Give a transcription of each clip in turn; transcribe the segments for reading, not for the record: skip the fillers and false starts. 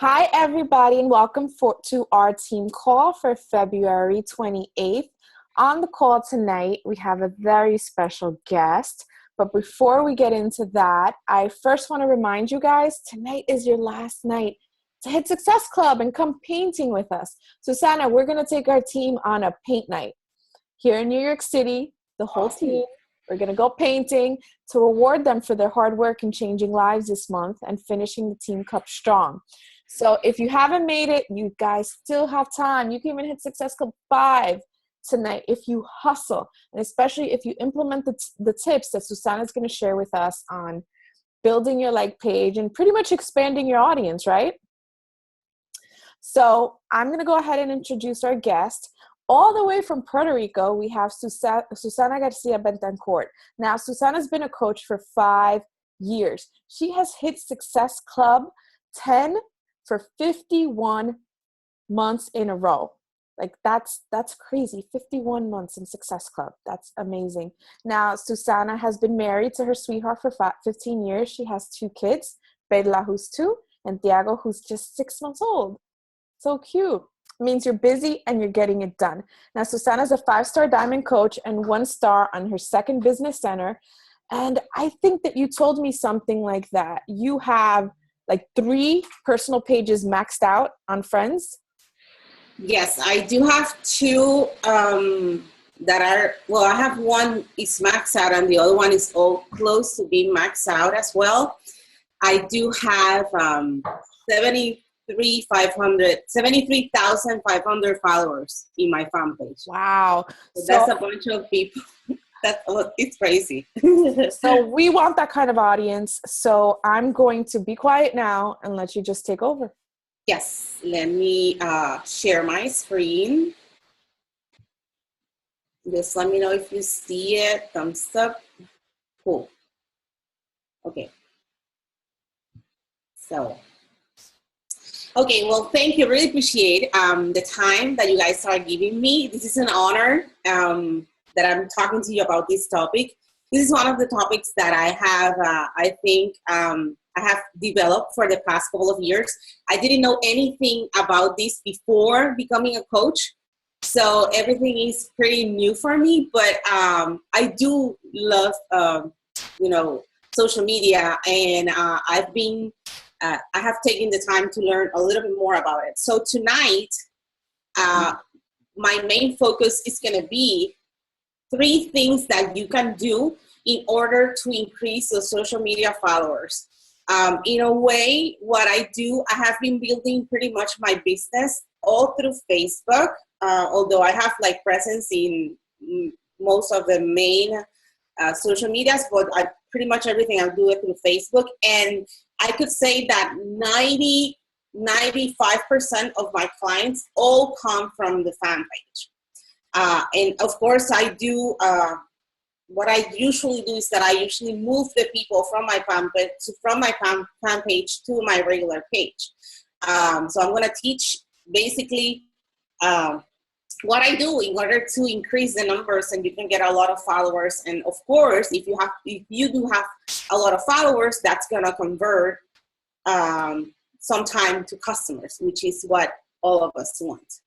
Hi, everybody, and welcome to our team call for February 28th. On the call tonight, we have a very special guest. But before we get into that, I first want to remind you guys, tonight is your last night to hit Success Club and come painting with us. Susana, we're going to take our team on a paint night here in New York City, the whole team. We're going to go painting to reward them for their hard work in changing lives this month and finishing the Team Cup strong. So if you haven't made it, you guys still have time. You can even hit Success Club 5 tonight if you hustle, and especially if you implement the tips that Susana is going to share with us on building your like page and pretty much expanding your audience, right? So I'm going to go ahead and introduce our guest. All the way from Puerto Rico, we have Susana Garcia Betancourt. Now, Susana's been a coach for 5 years. She has hit Success Club 10 for 51 months in a row. Like that's crazy. 51 months in Success Club. That's amazing. Now, Susana has been married to her sweetheart for 15 years. She has 2 kids, Bella, who's 2, and Tiago, who's just 6 months old. So cute. It means you're busy and you're getting it done. Now, Susana's a 5-star diamond coach and 1 star on her second business center. And I think that you told me something like that. You have like 3 personal pages maxed out on Friends? Yes, I do have 2 that are, well, I have one is maxed out and the other one is all close to being maxed out as well. I do have 73,500 followers in my fan page. Wow. So that's a bunch of people. It's crazy. So we want that kind of audience. So I'm going to be quiet now and let you just take over. Yes, let me share my screen. Just let me know if you see it. Thumbs up. Cool. Okay. So, okay, well, thank you. Really appreciate the time that you guys are giving me. This is an honor that I'm talking to you about this topic. This is one of the topics that I have, I think, I have developed for the past couple of years. I didn't know anything about this before becoming a coach. So everything is pretty new for me, but I do love, social media, and I have taken the time to learn a little bit more about it. So tonight, my main focus is going to be 3 things that you can do in order to increase your social media followers. In a way, what I do, I have been building pretty much my business all through Facebook, although I have like presence in most of the main social medias, but pretty much everything I do it through Facebook. And I could say that 95% of my clients all come from the fan page. And of course, I do, what I usually do is that I usually move the people from my fan page to my regular page. So I'm going to teach basically what I do in order to increase the numbers, and you can get a lot of followers. And of course, if you do have a lot of followers, that's going to convert sometime to customers, which is what all of us want.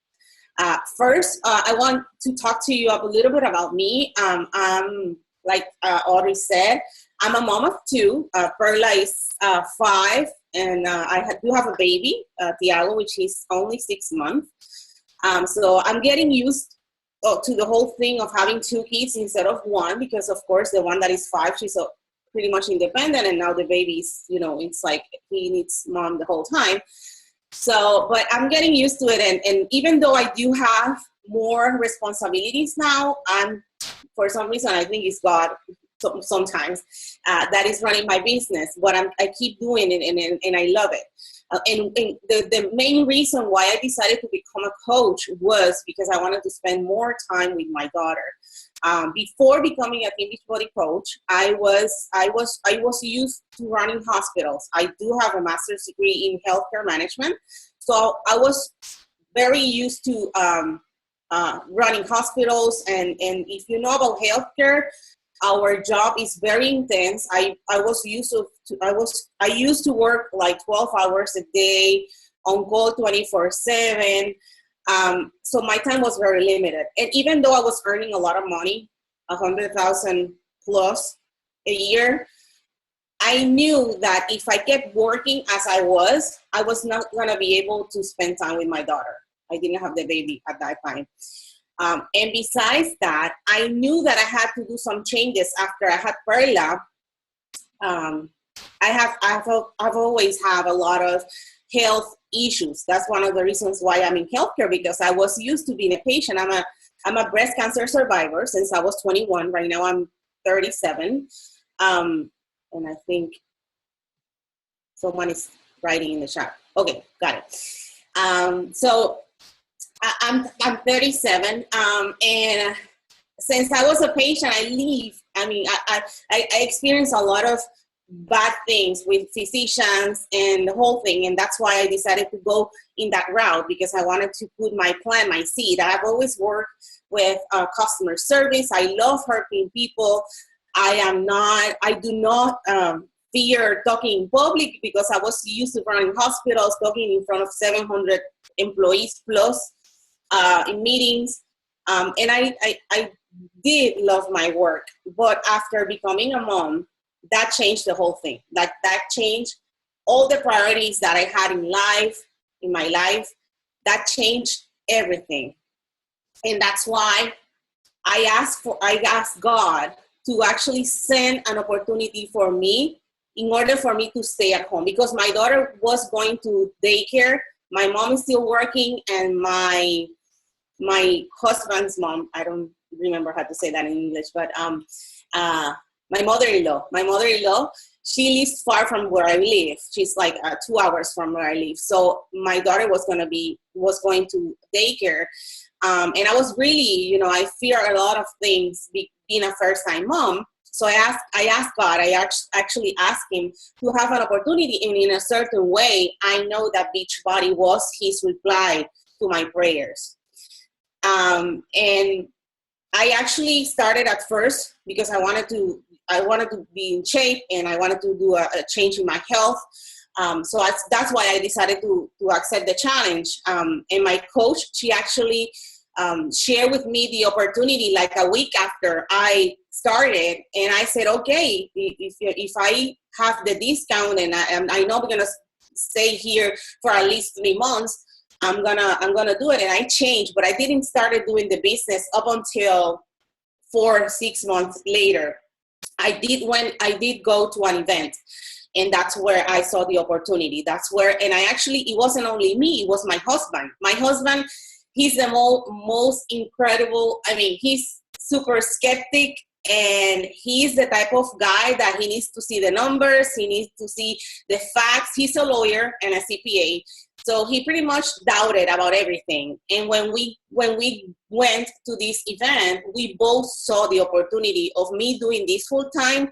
First, I want to talk to you a little bit about me. I'm, like Audrey said, I'm a mom of 2. Perla is 5, and I do have a baby, Tiago, which is only 6 months. So I'm getting used to the whole thing of having 2 kids instead of 1, because of course the one that is 5, she's pretty much independent, and now the baby's, it's like he needs mom the whole time. So, but I'm getting used to it, and even though I do have more responsibilities now, for some reason, I think it's God sometimes that is running my business, but I keep doing it, and I love it. And the main reason why I decided to become a coach was because I wanted to spend more time with my daughter. Before becoming a Team Beachbody coach, I was used to running hospitals. I do have a master's degree in healthcare management, so I was very used to running hospitals. And if you know about healthcare, our job is very intense. I used to work like 12 hours a day, on call 24/7. So my time was very limited. And even though I was earning a lot of money, 100,000 plus a year, I knew that if I kept working as I was not going to be able to spend time with my daughter. I didn't have the baby at that time. And besides that, I knew that I had to do some changes after I had Perla. I've always had a lot of health issues. That's one of the reasons why I'm in healthcare, because I was used to being a patient. I'm a breast cancer survivor since I was 21. Right now I'm 37. And I think someone is writing in the chat. Okay, got it. So I'm 37. And since I was a patient, I experienced a lot of bad things with physicians and the whole thing. And that's why I decided to go in that route, because I wanted to put my seed. I've always worked with customer service. I love helping people. I do not fear talking in public, because I was used to running hospitals, talking in front of 700 employees plus in meetings. And I did love my work. But after becoming a mom, that changed the whole thing. That changed all the priorities that I had in my life. That changed everything. And that's why I asked God to actually send an opportunity for me in order for me to stay at home, because my daughter was going to daycare. My mom is still working, and my husband's mom, I don't remember how to say that in English, but my mother-in-law, she lives far from where I live. She's like 2 hours from where I live. So my daughter was going to daycare. And I was really, I fear a lot of things being a first-time mom. So I asked God, I actually asked him to have an opportunity, and in a certain way, I know that Beachbody was his reply to my prayers. And I actually started at first because I wanted to be in shape, and I wanted to do a change in my health. So that's why I decided to accept the challenge. And my coach, she actually shared with me the opportunity like a week after I started, and I said, okay, if I have the discount, and I know we're gonna stay here for at least 3 months, I'm gonna do it. And I changed, but I didn't start doing the business up until 4-6 months later. I did go to an event, and that's where I saw the opportunity. And it wasn't only me, it was my husband. My husband, he's the most incredible. He's super skeptic, and he's the type of guy that he needs to see the numbers, he needs to see the facts. He's a lawyer and a CPA, so he pretty much doubted about everything. And when we went to this event, we both saw the opportunity of me doing this full time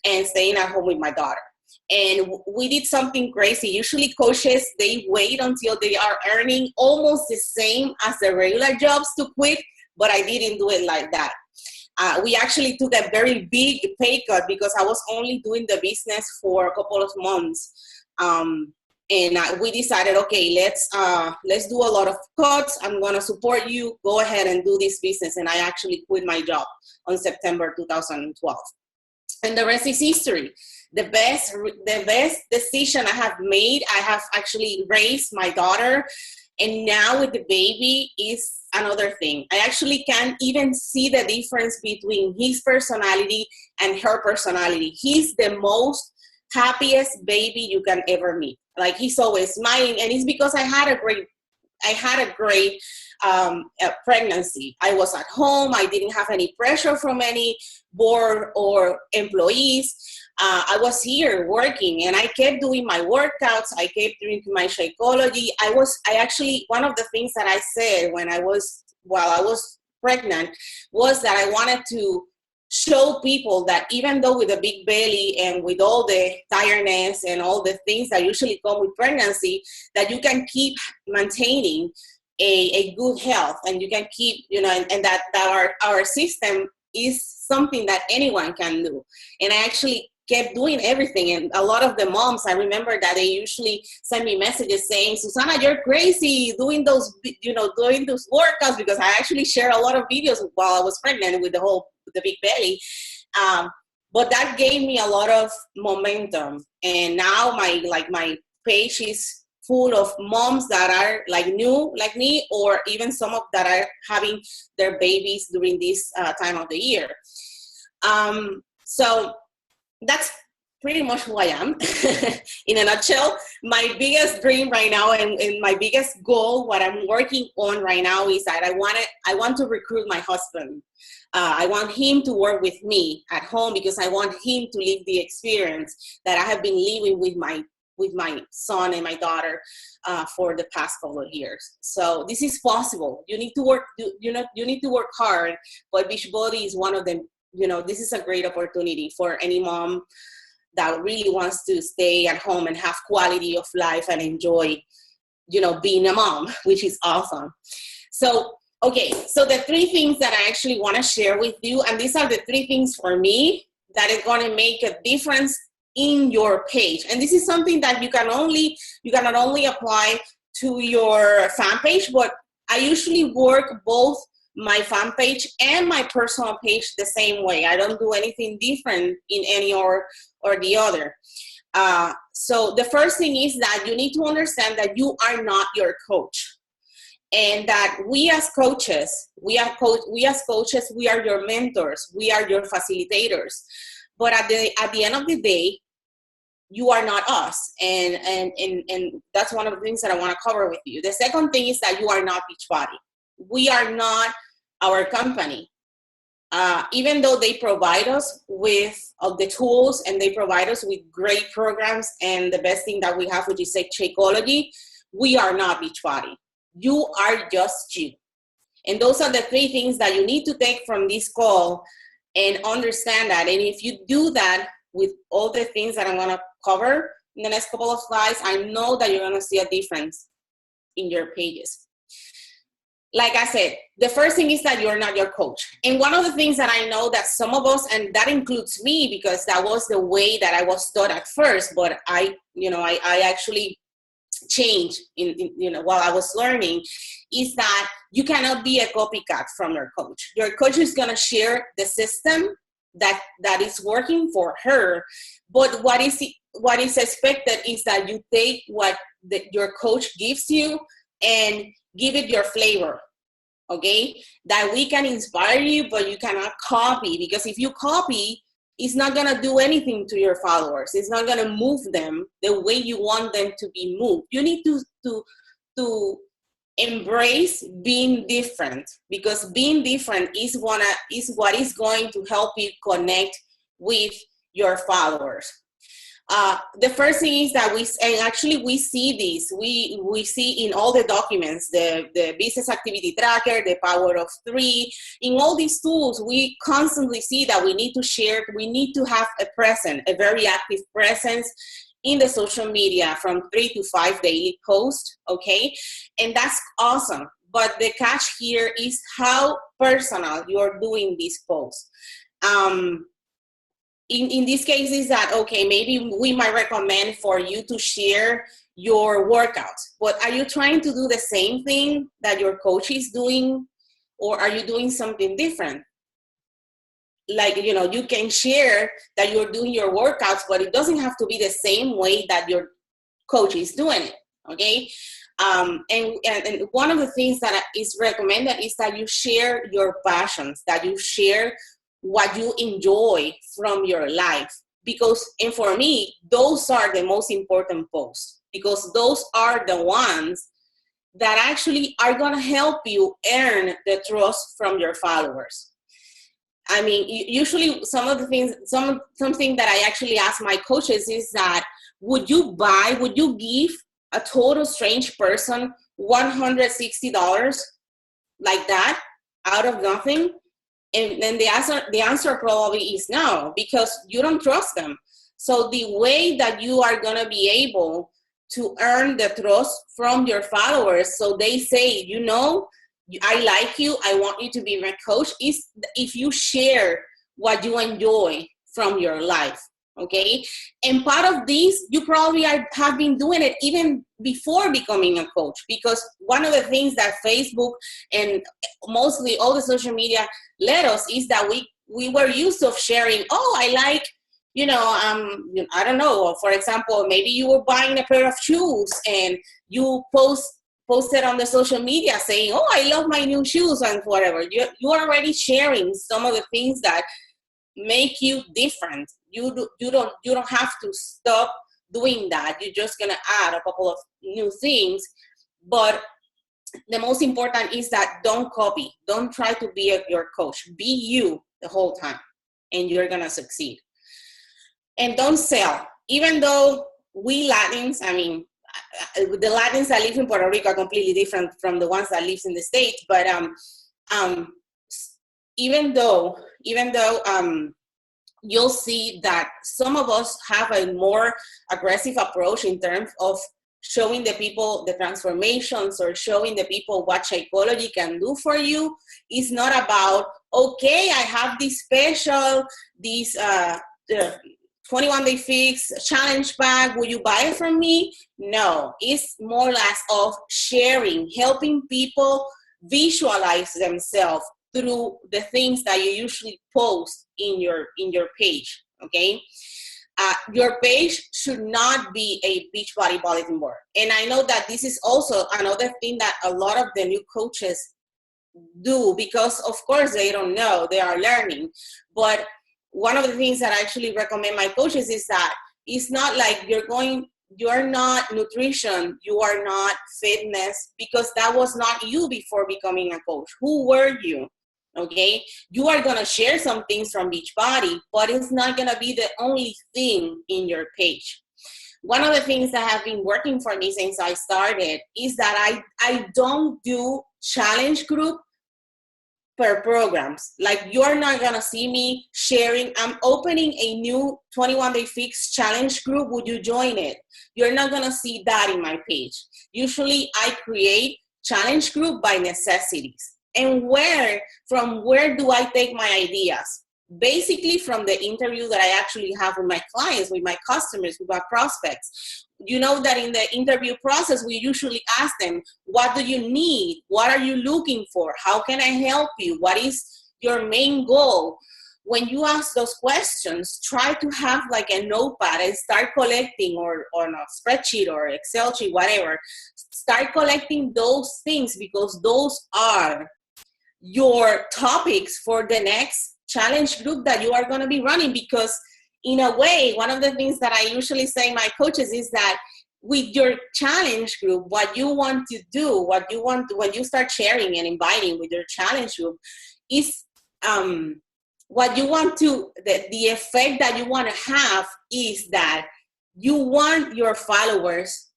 and staying at home with my daughter. And we did something crazy. Usually coaches, they wait until they are earning almost the same as the regular jobs to quit, but I didn't do it like that. We actually took a very big pay cut because I was only doing the business for a couple of months. And we decided, okay, let's do a lot of cuts. I'm going to support you. Go ahead and do this business. And I actually quit my job on September 2012. And the rest is history. The best decision I have made, I have actually raised my daughter. And now with the baby is another thing. I actually can't even see the difference between his personality and her personality. He's the most happiest baby you can ever meet. Like, he's always smiling, and it's because I had a great pregnancy. I was at home. I didn't have any pressure from any board or employees. I was here working, and I kept doing my workouts. I kept doing my psychology. One of the things that I said while I was pregnant was that I wanted to show people that even though with a big belly and with all the tiredness and all the things that usually come with pregnancy, that you can keep maintaining a good health, and you can keep, and that our system is something that anyone can do. And I actually kept doing everything. And a lot of the moms, I remember that they usually send me messages saying, Susana, you're crazy doing those, doing those workouts, because I actually share a lot of videos while I was pregnant with the big belly. But that gave me a lot of momentum. And now my page is full of moms that are like new, like me, or even some of that are having their babies during this time of the year. So that's pretty much who I am in a nutshell. My biggest dream right now and my biggest goal, what I'm working on right now, is that I want to recruit my husband. I want him to work with me at home, because I want him to live the experience that I have been living with my son and my daughter for the past couple of years. So this is possible. You need to work. You need to work hard. But Beachbody is one of them. This is a great opportunity for any mom that really wants to stay at home and have quality of life and enjoy, being a mom, which is awesome. So, okay, so the 3 things that I actually want to share with you, and these are the 3 things for me that is going to make a difference in your page. And this is something that you cannot only apply to your fan page, but I usually work both my fan page and my personal page the same way. I don't do anything different in any or the other. So the first thing is that you need to understand that you are not your coach, and that we as coaches, we are your mentors, we are your facilitators. But at the end of the day, you are not us, and that's one of the things that I want to cover with you. The second thing is that you are not Beachbody. We are not our company. Even though they provide us with the tools and they provide us with great programs, and the best thing that we have, which is Shakeology, we are not Beachbody. You are just you. And those are the 3 things that you need to take from this call and understand that. And if you do that with all the things that I'm going to cover in the next couple of slides, I know that you're going to see a difference in your pages. Like I said, the first thing is that you're not your coach. And one of the things that I know that some of us, and that includes me, because that was the way that I was taught at first, but I actually changed while I was learning, is that you cannot be a copycat from your coach. Your coach is going to share the system that is working for her, but what is expected is that you take what your coach gives you and give it your flavor, okay? That we can inspire you, but you cannot copy, because if you copy, it's not going to do anything to your followers. It's not going to move them the way you want them to be moved. You need to embrace being different, because being different is what is going to help you connect with your followers. The first thing is that we see this. We see in all the documents, the business activity tracker, the power of 3. In all these tools, we constantly see that we need to share. We need to have a very active presence in the social media, from 3 to 5 daily posts. Okay, and that's awesome. But the catch here is how personal you're doing these posts. In this case is that, okay, maybe we might recommend for you to share your workouts, but are you trying to do the same thing that your coach is doing, or are you doing something different? Like, you can share that you're doing your workouts, but it doesn't have to be the same way that your coach is doing it, okay? And one of the things that is recommended is that you share your passions, that you share what you enjoy from your life. And for me, those are the most important posts, because those are the ones that actually are going to help you earn the trust from your followers. I mean, usually something that I actually ask my coaches is that, would you give a total strange person $160 like that out of nothing? And then the answer probably is no, because you don't trust them. So the way that you are going to be able to earn the trust from your followers, so they say, I like you, I want you to be my coach, is if you share what you enjoy from your life. Okay, and part of this, you probably have been doing it even before becoming a coach, because one of the things that Facebook and mostly all the social media let us is that we were used to sharing, oh, I like, I don't know, for example, maybe you were buying a pair of shoes and you posted on the social media saying, oh, I love my new shoes and whatever. You're already sharing some of the things that make you different. You don't have to stop doing that. You're just gonna add a couple of new things, but the most important is that don't copy. Don't try to be your coach. Be you the whole time, and you're gonna succeed. And don't sell. Even though we Latins, I mean, the Latins that live in Puerto Rico are completely different from the ones that live in the States. But even though you'll see that some of us have a more aggressive approach in terms of showing the people the transformations or showing the people what psychology can do for you. It's not about, okay, I have this special, this 21-day fix challenge bag, will you buy it from me? No, it's more or less of sharing, helping people visualize themselves through the things that you usually post in your page. Okay, your page should not be a Beachbody bulletin board. And I know that this is also another thing that a lot of the new coaches do, because of course they don't know, they are learning. But one of the things that I actually recommend my coaches is that it's not like you're not nutrition, you are not fitness, because that was not you before becoming a coach. Who were you? Okay, you are going to share some things from Beachbody, but it's not going to be the only thing in your page. One of the things that have been working for me since I started is that I don't do challenge group per programs. Like, you're not going to see me sharing, I'm opening a new 21-day fix challenge group, would you join it? You're not going to see that in my page. Usually I create challenge group by necessities. And from where do I take my ideas? Basically from the interview that I actually have with my clients, with my customers, with my prospects. You know that in the interview process, we usually ask them, what do you need? What are you looking for? How can I help you? What is your main goal? When you ask those questions, try to have like a notepad and start collecting, or on a spreadsheet or Excel sheet, whatever. Start collecting those things, because those are your topics for the next challenge group that you are going to be running. Because in a way, one of the things that I usually say to my coaches is that with your challenge group, what you want to do, what you want to, when you start sharing and inviting with your challenge group, is what you want to, the effect that you want to have is that you want your followers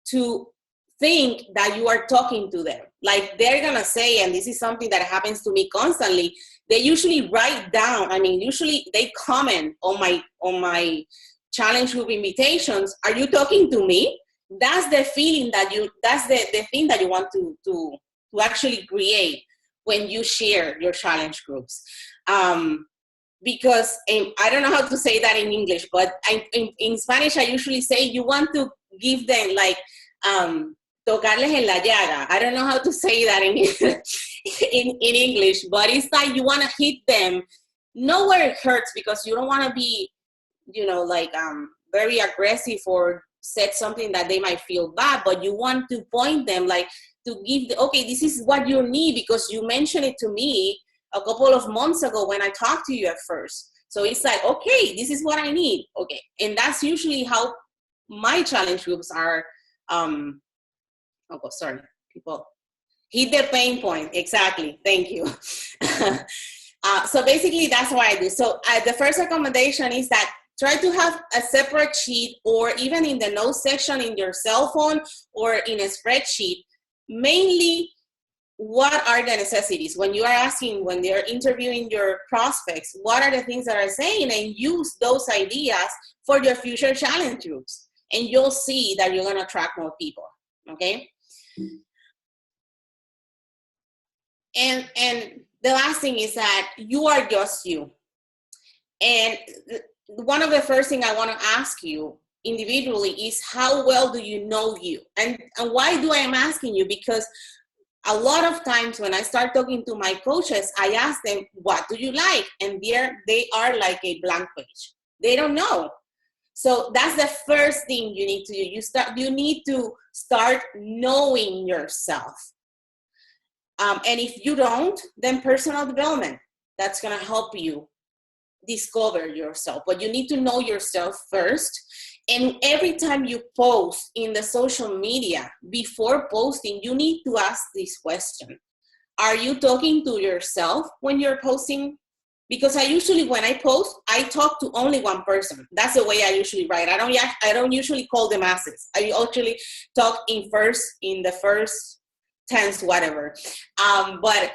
to think that you are talking to them. Like, they're gonna say, and this is something that happens to me constantly, they usually write down, usually they comment on my challenge group invitations, are you talking to me? That's the feeling that's the thing that you want to actually create when you share your challenge groups. Because I don't know how to say that in English, but in Spanish I usually say you want to give them like tocarles en la llaga. I don't know how to say that in in English, but it's like you want to hit them nowhere it hurts, because you don't want to be, very aggressive or said something that they might feel bad, but you want to point them, like, to give okay, this is what you need, because you mentioned it to me a couple of months ago when I talked to you at first. So it's like, okay, this is what I need. Okay. And that's usually how my challenge groups are. People hit the pain point. Exactly. Thank you. So basically that's what I do. So the first recommendation is that try to have a separate sheet, or even in the notes section in your cell phone or in a spreadsheet, mainly what are the necessities when you are asking, when they're interviewing your prospects, what are the things that are saying, and use those ideas for your future challenge groups, and you'll see that you're going to attract more people. Okay. And the last thing is that you are just you. And one of the first things I want to ask you individually is, how well do you know you? And why do I am asking you? Because a lot of times when I start talking to my coaches, I ask them, what do you like? And they are like a blank page. They don't know. So that's the first thing you need to do. You need to start knowing yourself. And if you don't, then personal development, that's going to help you discover yourself. But you need to know yourself first. And every time you post in the social media, before posting, you need to ask this question. Are you talking to yourself when you're posting? Because I usually, when I post, I talk to only one person. That's the way I usually write. I don't usually call the masses. I actually talk in the first tense, whatever. But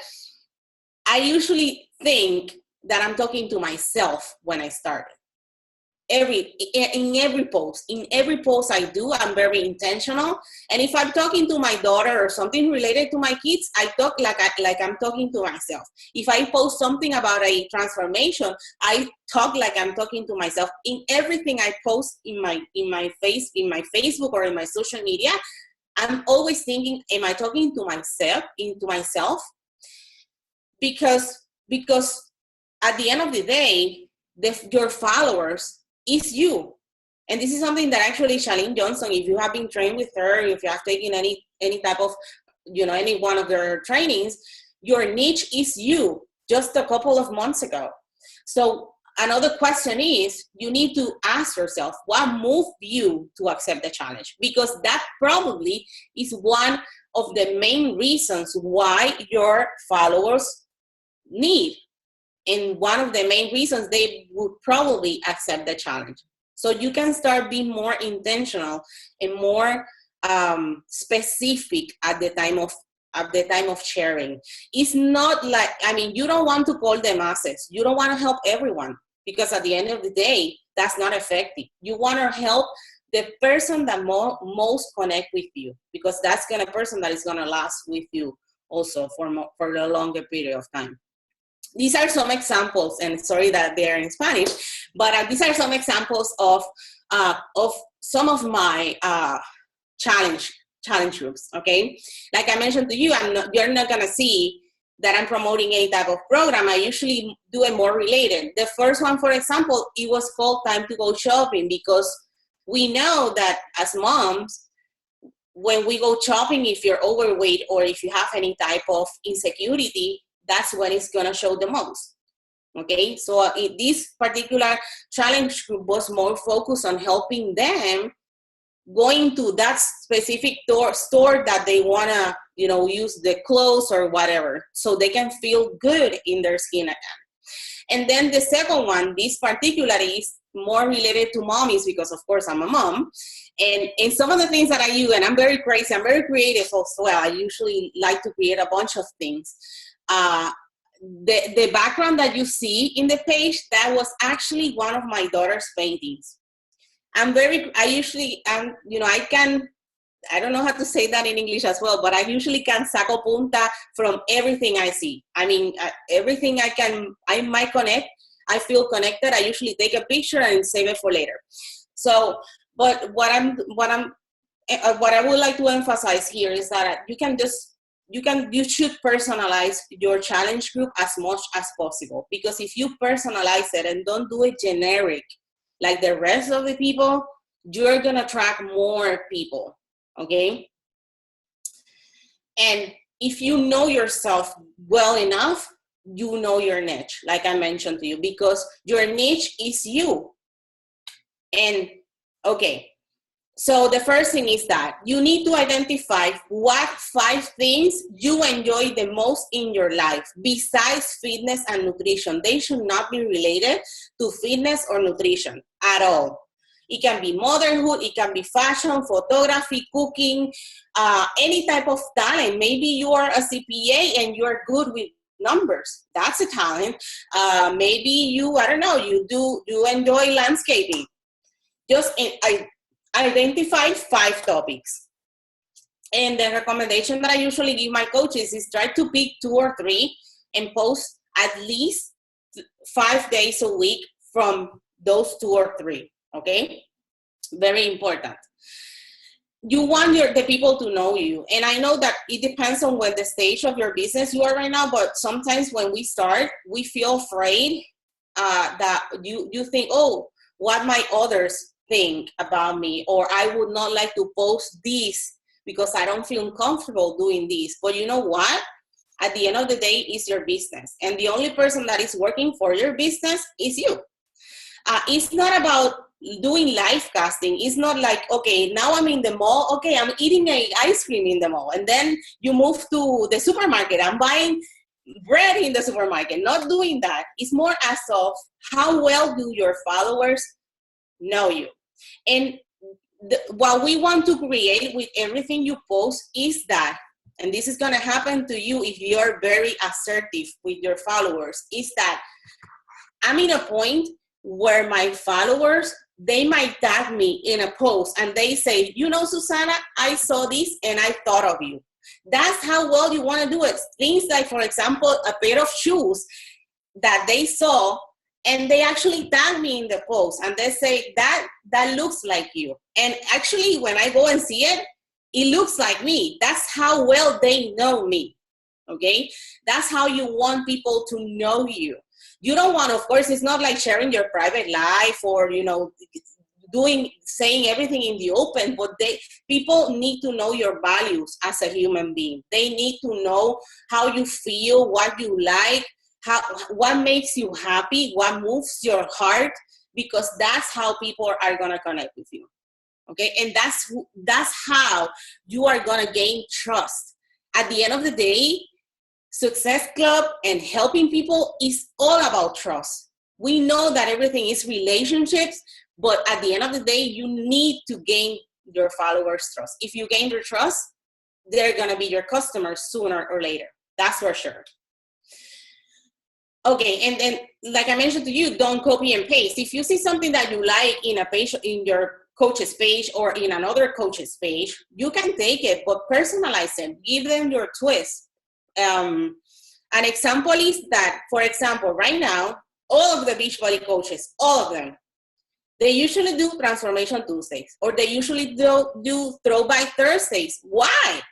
I usually think that I'm talking to myself when I start. In every post I do, I'm very intentional. And if I'm talking to my daughter or something related to my kids, I talk like I'm talking to myself. If I post something about a transformation, I talk like I'm talking to myself. In everything I post in my Facebook or in my social media, I'm always thinking, am I talking to myself? Because at the end of the day, your followers is you. And this is something that actually Charlene Johnson, if you have been trained with her, if you have taken any type of, any one of their trainings, your niche is you, just a couple of months ago. So another question is, you need to ask yourself, what moved you to accept the challenge? Because that probably is one of the main reasons why your followers need. And one of the main reasons they would probably accept the challenge. So you can start being more intentional and more specific at the time of sharing. It's not like, you don't want to call the masses. You don't want to help everyone, because at the end of the day, that's not effective. You want to help the person that most connect with you, because that's the person that is going to last with you also for a longer period of time. These are some examples, and sorry that they are in Spanish, but these are some examples of some of my challenge groups. Okay, like I mentioned to you, you're not gonna see that I'm promoting any type of program. I usually do it more related. The first one, for example, it was called Time to Go Shopping, because we know that as moms, when we go shopping, if you're overweight or if you have any type of insecurity, that's when it's going to show the most. Okay, so in this particular challenge group was more focused on helping them going to that specific store that they want to, use the clothes or whatever, so they can feel good in their skin again. And then the second one, this particularly is more related to mommies, because of course I'm a mom. And some of the things that I use, and I'm very crazy, I'm very creative as well. I usually like to create a bunch of things. The background that you see in the page, that was actually one of my daughter's paintings. I don't know how to say that in English as well, but I usually can saco punta from everything I see. Everything I might connect, I feel connected. I usually take a picture and save it for later. So, but what I would like to emphasize here is that you should personalize your challenge group as much as possible, because if you personalize it and don't do it generic like the rest of the people, you're going to attract more people. Okay. And if you know yourself well enough, you know your niche, like I mentioned to you, because your niche is you. And okay, so the first thing is that you need to identify what 5 things you enjoy the most in your life besides fitness and nutrition. They should not be related to fitness or nutrition at all. It can be motherhood, it can be fashion, photography, cooking, any type of talent. Maybe you are a CPA and you're good with numbers. That's a talent. Maybe you enjoy landscaping. I identify 5 topics. And the recommendation that I usually give my coaches is try to pick 2 or 3 and post at least 5 days a week from those 2 or 3, okay? Very important. You want the people to know you. And I know that it depends on what the stage of your business you are right now, but sometimes when we start, we feel afraid that you think, oh, what might others think about me? Or I would not like to post this because I don't feel comfortable doing this. But you know what? At the end of the day, it's your business. And the only person that is working for your business is you. It's not about doing live casting. It's not like, okay, now I'm in the mall. Okay, I'm eating ice cream in the mall. And then you move to the supermarket. I'm buying bread in the supermarket. Not doing that. It's more as of how well do your followers know you. And what we want to create with everything you post is that, and this is going to happen to you if you're very assertive with your followers, is that I'm in a point where my followers, they might tag me in a post and they say, you know, Susana, I saw this and I thought of you. That's how well you want to do it. Things like, for example, a pair of shoes that they saw and they actually tag me in the post and they say, that looks like you. And actually, when I go and see it, it looks like me. That's how well they know me, okay? That's how you want people to know you. You don't want, of course, it's not like sharing your private life or, you know, saying everything in the open, but people need to know your values as a human being. They need to know how you feel, what you like, what makes you happy, what moves your heart, because that's how people are going to connect with you. Okay, and that's how you are going to gain trust. At the end of the day, Success Club and helping people is all about trust. We know that everything is relationships, but at the end of the day, you need to gain your followers' trust. If you gain their trust, they're going to be your customers sooner or later. That's for sure. Okay, and then like I mentioned to you, don't copy and paste. If you see something that you like in a page, in your coach's page or in another coach's page, you can take it, but personalize it. Give them your twist. An example is that, for example, right now, all of the Beachbody coaches, all of them, they usually do Transformation Tuesdays, or they usually do Throwback Thursdays. Why?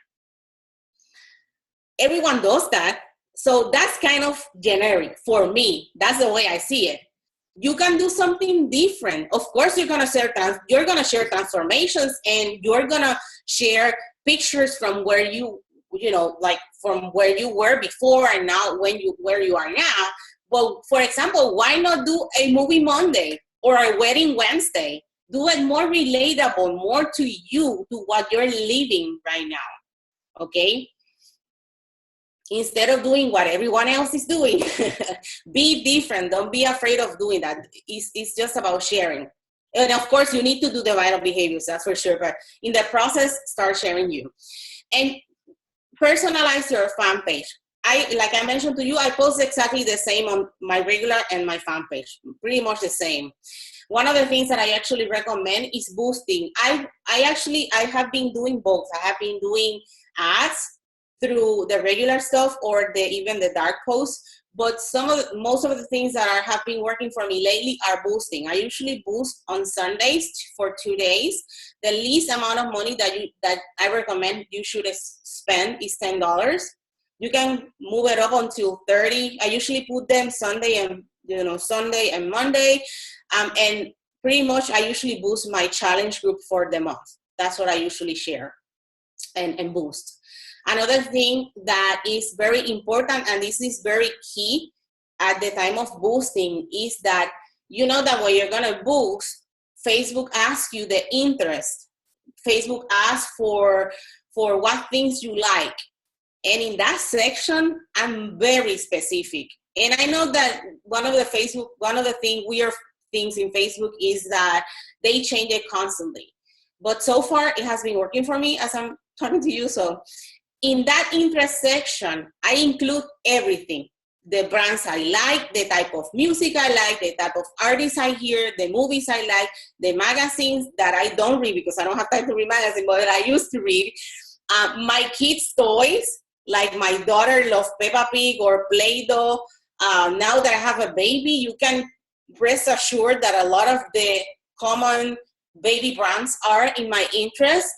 Everyone does that. So that's kind of generic for me. That's the way I see it. You can do something different. Of course, you're gonna share transformations, and you're gonna share pictures from where you know, like from where you were before and now where you are now. But for example, why not do a movie Monday or a wedding Wednesday? Do it more relatable, more to you, to what you're living right now. Okay? Instead of doing what everyone else is doing, be different. Don't be afraid of doing that. It's just about sharing. And of course, you need to do the vital behaviors, that's for sure. But in the process, start sharing you. And personalize your fan page. Like I mentioned to you, I post exactly the same on my regular and my fan page. Pretty much the same. One of the things that I actually recommend is boosting. I have been doing both. I have been doing ads through the regular stuff or even the dark posts. But most of the things that have been working for me lately are boosting. I usually boost on Sundays for 2 days. The least amount of money that I recommend you should spend is $10. You can move it up until $30. I usually put them Sunday and Monday, and pretty much I usually boost my challenge group for the month. That's what I usually share and boost. Another thing that is very important, and this is very key at the time of boosting, is that you know that when you're going to boost, Facebook asks you the interest. Facebook asks for what things you like. And in that section, I'm very specific. And I know that one of the weird things in Facebook is that they change it constantly. But so far, it has been working for me as I'm talking to you. So in that interest section, I include everything. The brands I like, the type of music I like, the type of artists I hear, the movies I like, the magazines that I don't read because I don't have time to read magazines, but that I used to read. My kids' toys, like my daughter loves Peppa Pig or Play-Doh. Now that I have a baby, you can rest assured that a lot of the common baby brands are in my interest.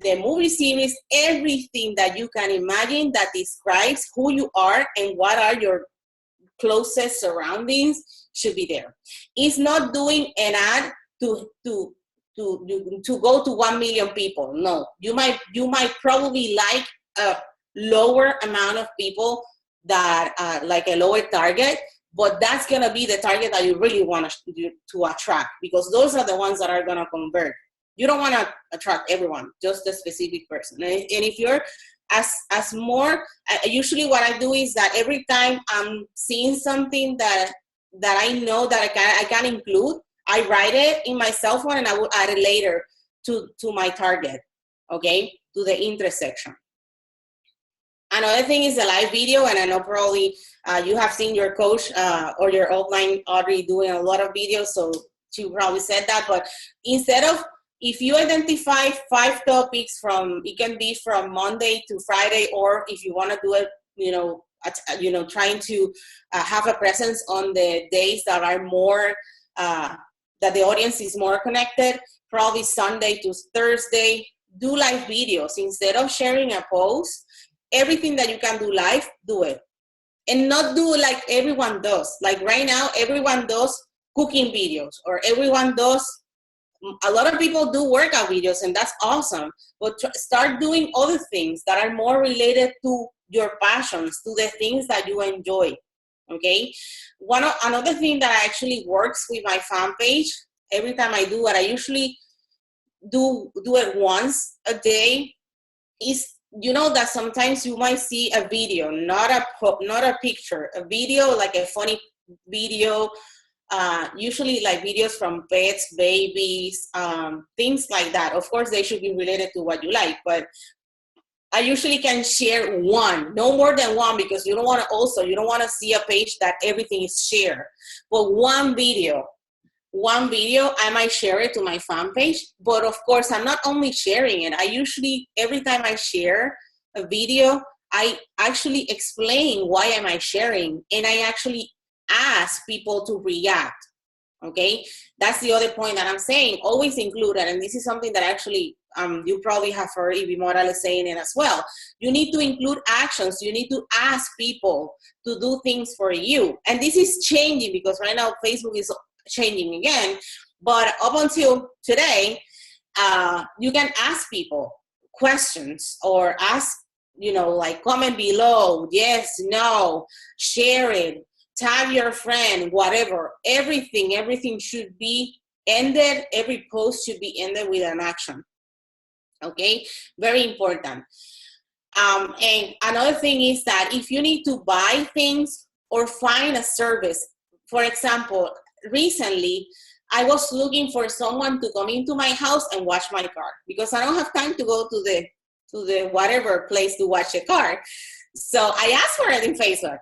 The movie series, everything that you can imagine that describes who you are and what are your closest surroundings should be there. It's not doing an ad to go to 1 million people. No, you might probably like a lower amount of people that like a lower target, but that's gonna be the target that you really want to attract, because those are the ones that are gonna convert. You don't want to attract everyone, just the specific person. And if you're as more, usually what I do is that every time I'm seeing something that I know that I can include, I write it in my cell phone and I will add it later to my target, okay, to the intersection. Another thing is the live video, and I know probably you have seen your coach or your offline Audrey doing a lot of videos, so she probably said that. But instead of, if you identify 5 topics from, it can be from Monday to Friday, or if you want to do it, trying to have a presence on the days that are more, that the audience is more connected, probably Sunday to Thursday, do live videos. Instead of sharing a post, everything that you can do live, do it. And not do like everyone does. Like right now, everyone does cooking videos, or everyone does, a lot of people do workout videos, and that's awesome. But start doing other things that are more related to your passions, to the things that you enjoy, okay? Another thing that actually works with my fan page, every time I do it, I usually do it once a day, is, you know, that sometimes you might see a video, not a picture, a video, like a funny video, usually like videos from pets, babies, things like that. Of course, they should be related to what you like, but I usually can share one, no more than one, because you don't want to see a page that everything is shared. But one video, I might share it to my fan page. But of course, I'm not only sharing it. I usually, every time I share a video, I actually explain why am I sharing, and I actually ask people to react, okay? That's the other point that I'm saying, always include it. And this is something that actually you probably have heard Ivy Morales saying it as well. You need to include actions. You need to ask people to do things for you. And this is changing, because right now Facebook is changing again. But up until today, you can ask people questions, or ask, like comment below, yes, no, share it, tag your friend, whatever. Everything should be ended. Every post should be ended with an action. Okay, very important. And another thing is that if you need to buy things or find a service, for example, recently I was looking for someone to come into my house and wash my car, because I don't have time to go to the whatever place to wash a car. So I asked for it in Facebook.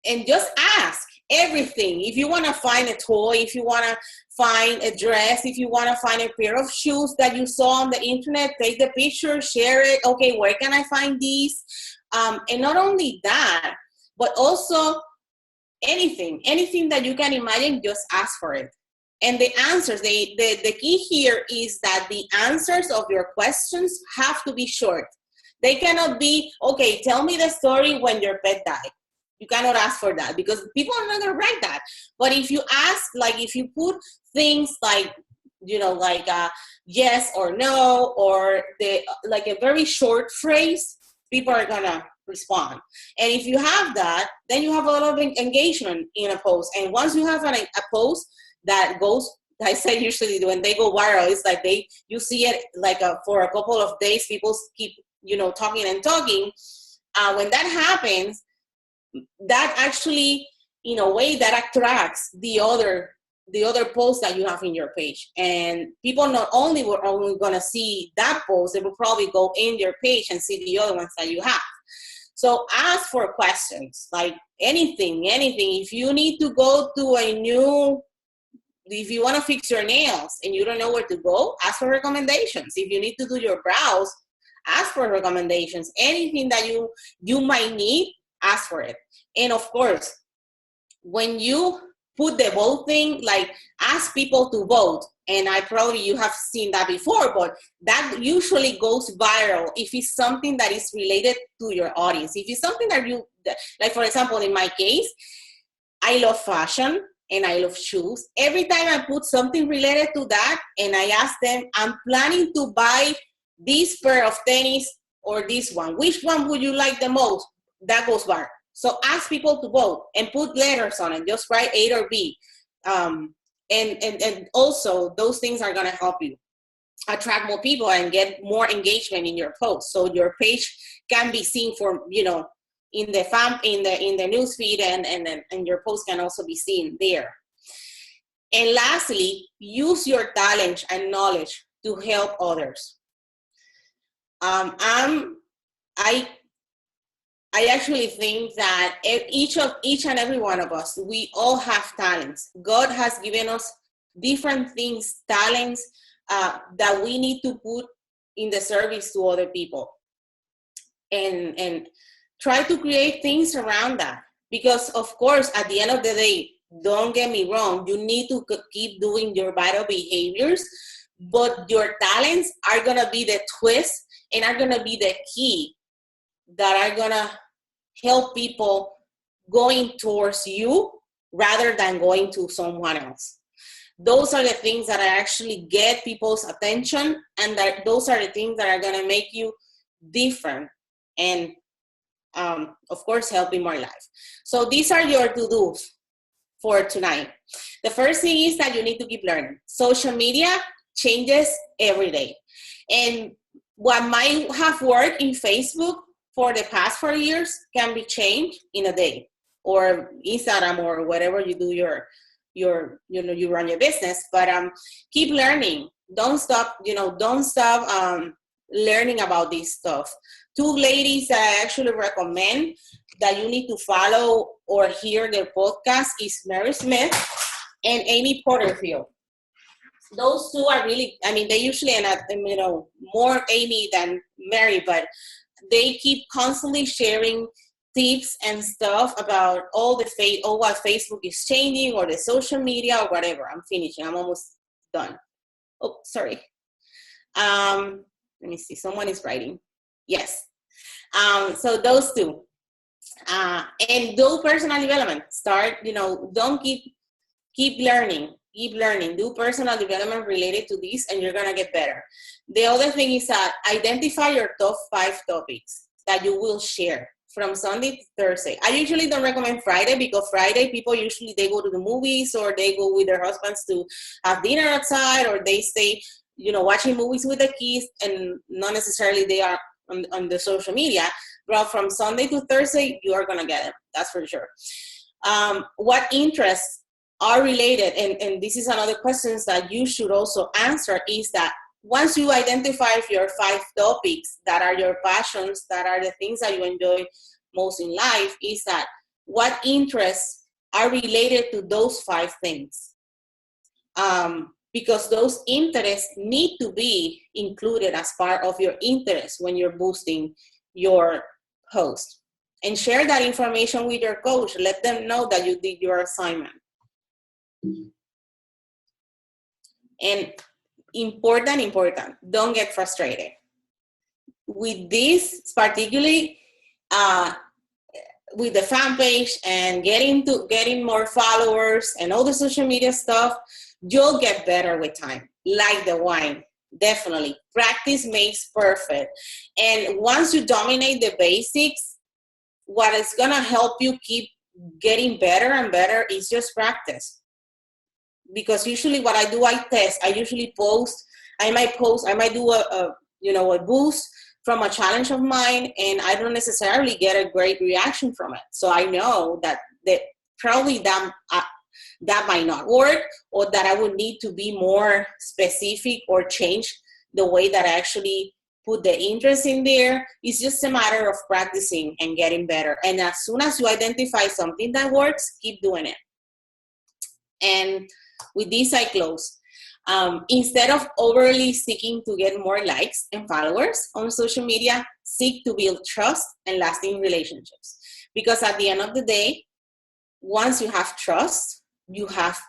And just ask everything. If you want to find a toy, if you want to find a dress, if you want to find a pair of shoes that you saw on the internet, take the picture, share it. Okay, where can I find these? And not only that, but also anything that you can imagine, just ask for it. And the answers, the key here is that the answers of your questions have to be short. They cannot be, okay, tell me the story when your pet died. You cannot ask for that, because people are not going to write that. But if you ask, like if you put things like, yes or no, or like a very short phrase, people are going to respond. And if you have that, then you have a lot of engagement in a post. And once you have a post that goes, I say usually when they go viral, it's like you see it like for a couple of days, people keep, talking and talking. When that happens, that actually, in a way, that attracts the other posts that you have in your page. And people not only were only going to see that post, they will probably go in your page and see the other ones that you have. So ask for questions, like anything. If you need to go to if you want to fix your nails and you don't know where to go, ask for recommendations. If you need to do your brows, ask for recommendations. Anything that you might need, ask for it. And of course, when you put the vote thing, like ask people to vote, and you have seen that before, but that usually goes viral if it's something that is related to your audience. If it's something that like for example, in my case, I love fashion and I love shoes. Every time I put something related to that and I ask them, I'm planning to buy this pair of tennis or this one. Which one would you like the most? That goes viral. So ask people to vote and put letters on it. Just write A or B. And also those things are going to help you attract more people and get more engagement in your post. So your page can be seen for, in the news feed, and your post can also be seen there. And lastly, use your talent and knowledge to help others. I actually think that each and every one of us, we all have talents. God has given us different things, talents that we need to put in the service to other people, and try to create things around that. Because of course, at the end of the day, don't get me wrong, you need to keep doing your vital behaviors, but your talents are gonna be the twist and are gonna be the key that are gonna help people going towards you rather than going to someone else. Those are the things that actually get people's attention, and those are the things that are going to make you different and, of course, help in more life. So these are your to-dos for tonight. The first thing is that you need to keep learning. Social media changes every day. And what might have worked in Facebook for the past 4 years can be changed in a day, or Instagram, or whatever you do you run your business. But keep learning. Don't stop learning about this stuff. Two ladies that I actually recommend that you need to follow or hear their podcast is Mary Smith and Amy Porterfield. Those two are really, they usually end up, more Amy than Mary, but they keep constantly sharing tips and stuff about all what Facebook is changing, or the social media, or whatever. I'm finishing. I'm almost done. Oh, sorry. Let me see. Someone is writing. Yes. So those two. And do personal development. Start, don't keep learning. Keep learning. Do personal development related to this, and you're going to get better. The other thing is that identify your top 5 topics that you will share from Sunday to Thursday. I usually don't recommend Friday, because Friday people usually, they go to the movies, or they go with their husbands to have dinner outside, or they stay, watching movies with the kids, and not necessarily they are on the social media. But from Sunday to Thursday, you are going to get them. That's for sure. What interests are related, and this is another question that you should also answer, is that once you identify your 5 topics that are your passions, that are the things that you enjoy most in life, is that what interests are related to those 5 things. Because those interests need to be included as part of your interest when you're boosting your post. And share that information with your coach. Let them know that you did your assignment. And important, don't get frustrated. With this, particularly with the fan page and getting more followers and all the social media stuff, you'll get better with time, like the wine. Definitely. Practice makes perfect. And once you dominate the basics, what is going to help you keep getting better and better is just practice. Because usually what I do, I test. I usually post. I might do a boost from a challenge of mine, and I don't necessarily get a great reaction from it. So I know that probably that might not work, or that I would need to be more specific or change the way that I actually put the interest in there. It's just a matter of practicing and getting better. And as soon as you identify something that works, keep doing it. And with this, I close. Instead of overly seeking to get more likes and followers on social media, seek to build trust and lasting relationships. Because at the end of the day, once you have trust, you have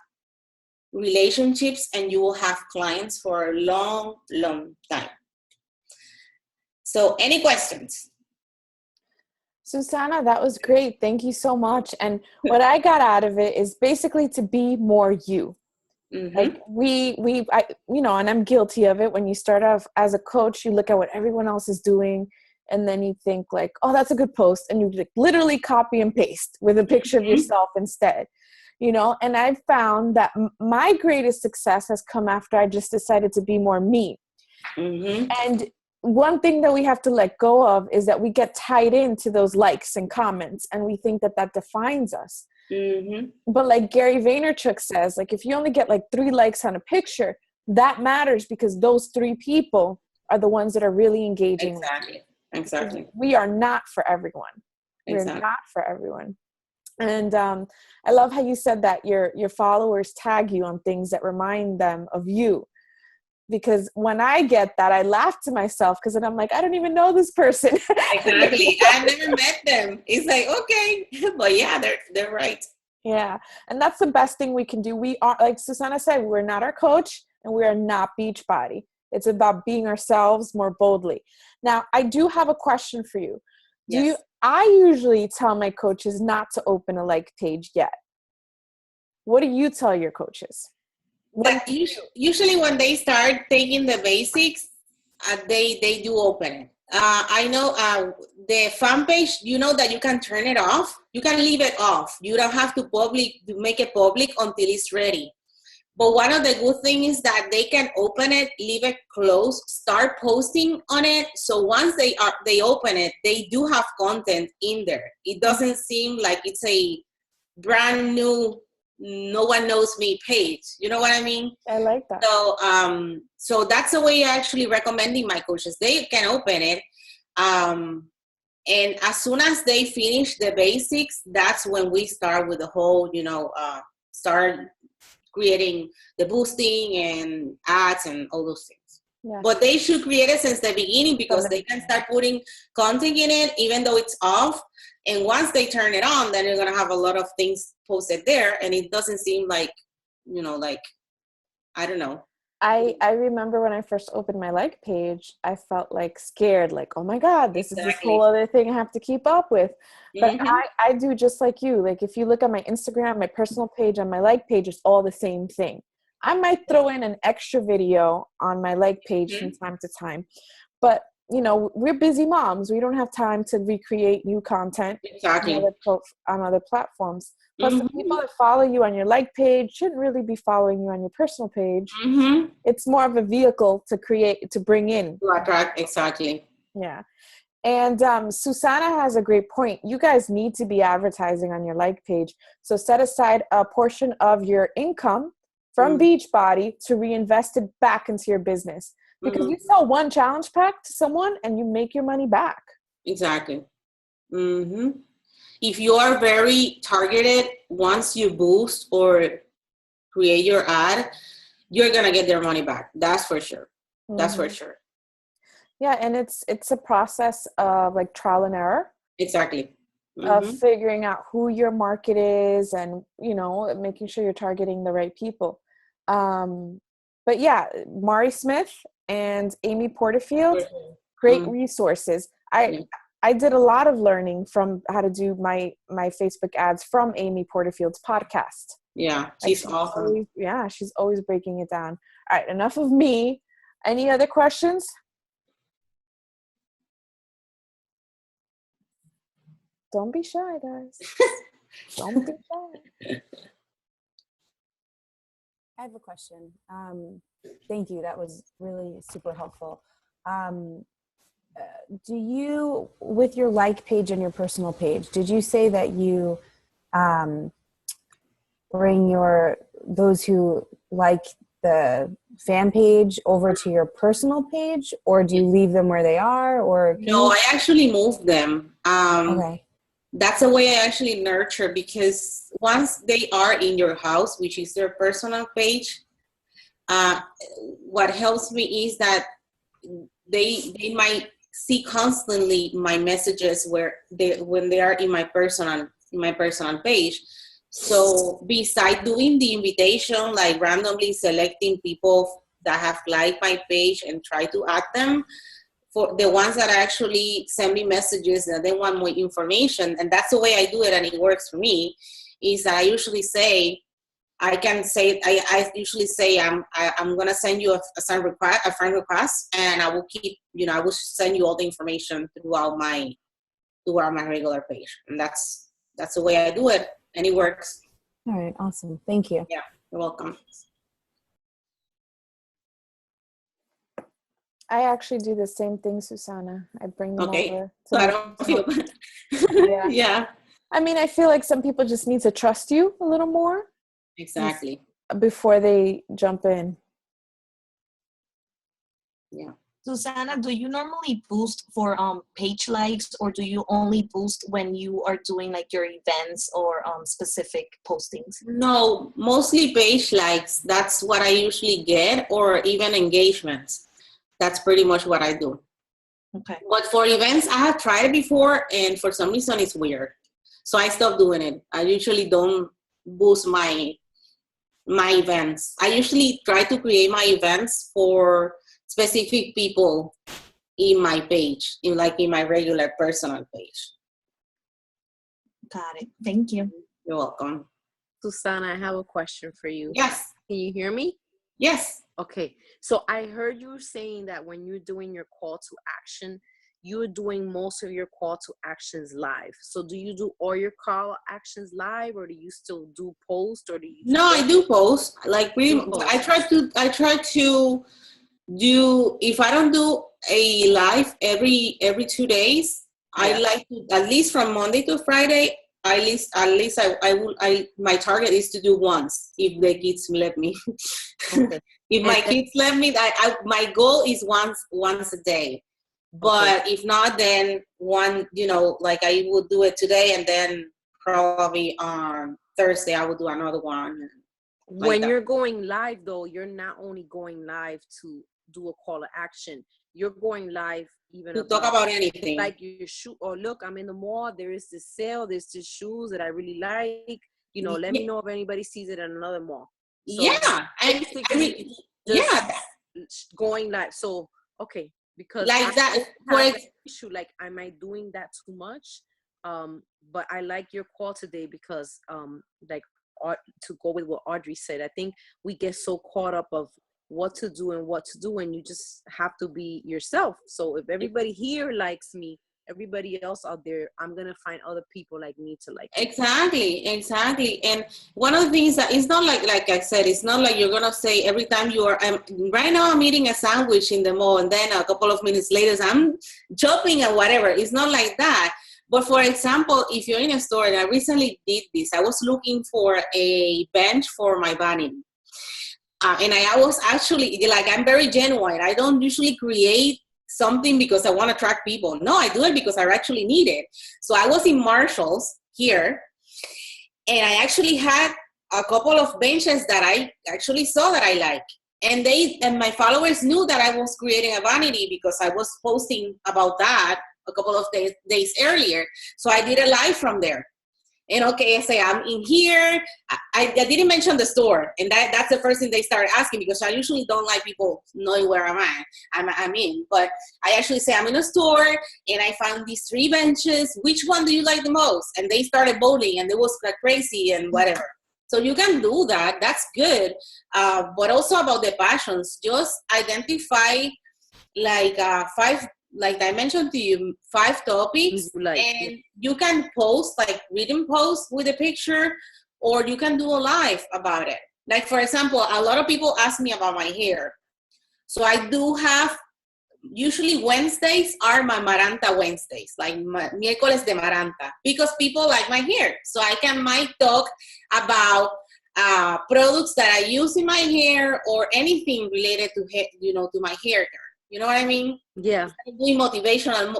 relationships, and you will have clients for a long, long time. So any questions? Susana, that was great. Thank you so much. And what I got out of it is basically to be more you. Mm-hmm. Like and I'm guilty of it. When you start off as a coach, you look at what everyone else is doing, and then you think like, oh, that's a good post. And you like literally copy and paste with a picture of yourself instead, and I've found that my greatest success has come after I just decided to be more me. Mm-hmm. And one thing that we have to let go of is that we get tied into those likes and comments, and we think that defines us. Mm-hmm. But like Gary Vaynerchuk says, like if you only get like 3 likes on a picture, that matters because those 3 people are the ones that are really engaging. Exactly. We are not for everyone. We're not for everyone. And I love how you said that your followers tag you on things that remind them of you. Because when I get that, I laugh to myself because then I'm like, I don't even know this person. Exactly. I've never met them. It's like, okay. But yeah, they're right. Yeah. And that's the best thing we can do. We are, like Susana said, we're not our coach and we are not Beachbody. It's about being ourselves more boldly. Now, I do have a question for you. I usually tell my coaches not to open a like page yet. What do you tell your coaches? Usually when they start taking the basics, they do open it. I know the fan page, that you can turn it off. You can leave it off. You don't have to make it public until it's ready. But one of the good things is that they can open it, leave it closed, start posting on it. So once they open it, they do have content in there. It doesn't seem like it's a brand new, no one knows me page. You know what I mean? I like that. So that's the way I actually recommending my coaches. They can open it. And as soon as they finish the basics, that's when we start with the whole, start creating the boosting and ads and all those things. Yeah. But they should create it since the beginning because they can start putting content in it, even though it's off. And once they turn it on, then you're going to have a lot of things posted there. And it doesn't seem like, I don't know. I remember when I first opened my like page, I felt like scared, like, oh my God, this is this whole other thing I have to keep up with. But I do just like you. Like if you look at my Instagram, my personal page and my like page, it's all the same thing. I might throw in an extra video on my like page from time to time. But, we're busy moms. We don't have time to recreate new content on other platforms. Plus, the people that follow you on your like page shouldn't really be following you on your personal page. It's more of a vehicle to bring in. Exactly. Yeah. And Susana has a great point. You guys need to be advertising on your like page. So set aside a portion of your income from Beachbody to reinvest it back into your business. Because you sell one challenge pack to someone and you make your money back. Exactly. If you are very targeted, once you boost or create your ad, you're going to get their money back. That's for sure. That's for sure. Yeah, and it's a process of like trial and error. Exactly. Of figuring out who your market is and, making sure you're targeting the right people. But yeah, Mari Smith and Amy Porterfield, great resources. I did a lot of learning from how to do my Facebook ads from Amy Porterfield's podcast. Yeah, she's awesome. She's always breaking it down. All right, enough of me. Any other questions? Don't be shy, guys. Don't be shy. I have a question. Thank you. That was really super helpful. Do you, with your like page and your personal page, did you say that you bring those who like the fan page over to your personal page, or do you leave them where they are? Or no, I actually moved them. Okay. That's the way I actually nurture, because once they are in your house, which is their personal page, what helps me is that they might see constantly my messages when they are in my personal page. So besides doing the invitation, like randomly selecting people that have liked my page and try to add them, for the ones that actually send me messages and they want more information, and that's the way I do it and it works for me, is that I usually say, I usually say I'm gonna send you a friend request, and I will keep, I will send you all the information throughout my regular page, and that's the way I do it, and it works. All right, awesome. Thank you. Yeah, you're welcome. I actually do the same thing, Susana. I bring them over. So I don't feel bad. Yeah. Yeah. I mean, I feel like some people just need to trust you a little more. Exactly. Before they jump in. Yeah. Susana, do you normally boost for page likes, or do you only boost when you are doing like your events or specific postings? No, mostly page likes. That's what I usually get, or even engagements. That's pretty much what I do. Okay. But for events, I have tried it before, and for some reason it's weird. So I stopped doing it. I usually don't boost my events. I usually try to create my events for specific people in my page, in my regular personal page. Got it. Thank you. You're welcome. Susana, I have a question for you. Yes. Can you hear me? Yes. Okay. So I heard you saying that when you're doing your call to action, you're doing most of your call to actions live. So do you do all your call actions live, or do you still do post, or do you? No, I do post. I try to do, if I don't do a live every 2 days, yeah. I like to, at least from Monday to Friday, at least my target is to do once, if the kids let me. Okay. If my kids let me, my goal is once a day. But okay. If not, then one, I would do it today, and then probably on Thursday I will do another one. When you're going live, though, you're not only going live to do a call to action. You're going live even to talk about anything. Like you shoot, or look, I'm in the mall. There is this sale. There's this shoes that I really like. Let me know if anybody sees it at another mall. So yeah, going live. So okay. Because am I doing that too much? But I like your call today because to go with what Audrey said, I think we get so caught up of what to do, and you just have to be yourself. So if everybody here likes me, everybody else out there, I'm gonna find other people like me to like me. Exactly. And one of the things that it's not like I said, it's not like you're gonna say every time you are. Right now I'm eating a sandwich in the mall, and then a couple of minutes later I'm shopping and whatever. It's not like that. But for example, if you're in a store, and I recently did this, I was looking for a bench for my vanity. And I was actually, I'm very genuine. I don't usually create something because I want to attract people. No, I do it because I actually need it. So I was in Marshall's here, and I actually had a couple of benches that I actually saw that I like. And my followers knew that I was creating a vanity because I was posting about that a couple of days earlier. So I did a live from there. And I say, I'm in here. I didn't mention the store. And that's the first thing they started asking, because I usually don't like people knowing where I'm in. But I actually say, I'm in a store, and I found these 3 benches. Which one do you like the most? And they started voting, and it was crazy and whatever. So you can do that. That's good. But also about the passions, just identify 5, like I mentioned to you, 5 topics, and you can post written posts with a picture, or you can do a live about it. Like, for example, a lot of people ask me about my hair. So I do have, usually Wednesdays are my Maranta Wednesdays, like miércoles de Maranta, because people like my hair. So I might talk about products that I use in my hair, or anything related to to my hair care. You know what I mean? Yeah. I'm doing motivational,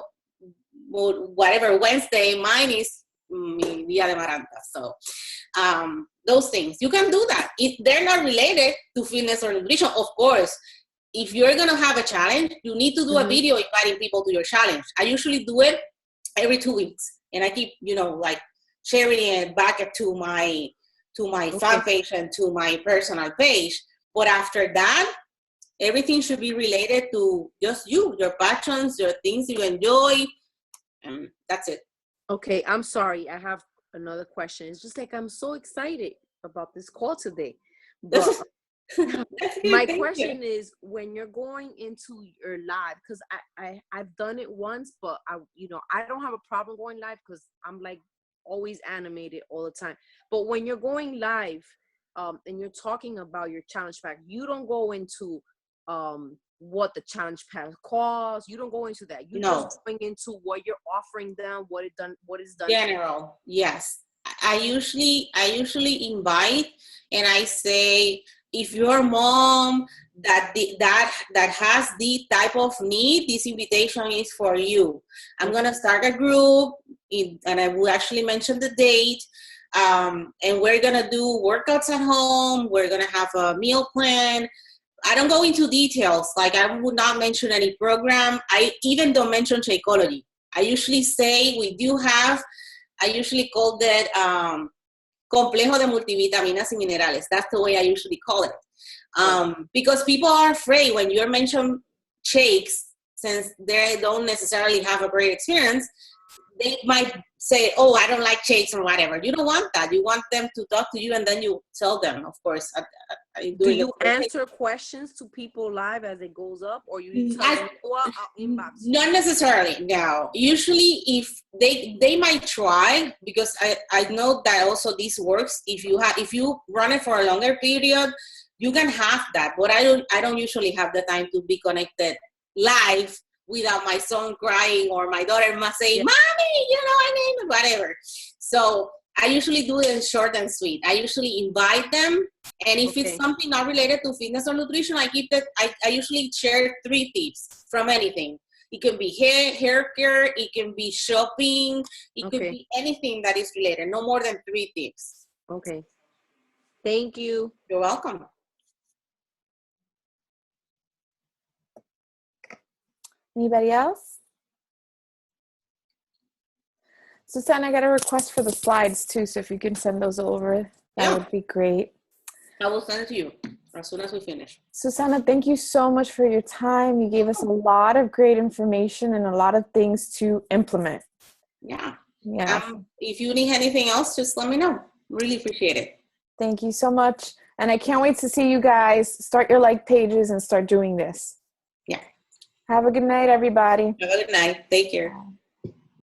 whatever Wednesday. Mine is mi Dia de Maranta. So those things, you can do that. If they're not related to fitness or nutrition, of course, if you're going to have a challenge, you need to do a video inviting people to your challenge. I usually do it every 2 weeks. And I keep, sharing it back to my to my fan page and to my personal page. But after that, everything should be related to just you, your passions, your things you enjoy, and that's it. Okay, I'm sorry. I have another question. It's just like I'm so excited about this call today. But my question is, when you're going into your live, because I've done it once, but I don't have a problem going live because I'm like always animated all the time. But when you're going live, and you're talking about your challenge pack, you don't go into what the challenge pack costs. You don't go into that. You just going into what you're offering them, what is done. General, yes. I usually invite, and I say, if your mom that has the type of need, this invitation is for you. I'm gonna start a group, and I will actually mention the date. And we're gonna do workouts at home. We're gonna have a meal plan. I don't go into details. Like, I would not mention any program. I even don't mention Shakeology. I usually say I usually call that complejo de multivitaminas y minerales. That's the way I usually call it. Because people are afraid when you're mentioning shakes, since they don't necessarily have a great experience, they might say, oh, I don't like shakes or whatever. You don't want that. You want them to talk to you, and then you tell them, of course. Do you answer questions to people live as it goes up, or you tell them, well, I'll inbox? Not necessarily, no. Usually, if they might try, because I know that also this works. If you run it for a longer period, you can have that. But I don't usually have the time to be connected live without my son crying, or my daughter must say, Mommy, I need it, whatever. So I usually do it short and sweet. I usually invite them, and if it's something not related to fitness or nutrition, I usually share 3 tips from anything. It can be hair care, it can be shopping, it could be anything that is related, no more than 3 tips. Okay. Thank you. You're welcome. Anybody else? Susana, I got a request for the slides too, so if you can send those over, that would be great. I will send it to you as soon as we finish. Susana, thank you so much for your time. You gave us a lot of great information and a lot of things to implement. Yeah. Yeah. If you need anything else, just let me know. Really appreciate it. Thank you so much. And I can't wait to see you guys start your like pages and start doing this. Yeah. Have a good night, everybody. Have a good night. Take care. Bye.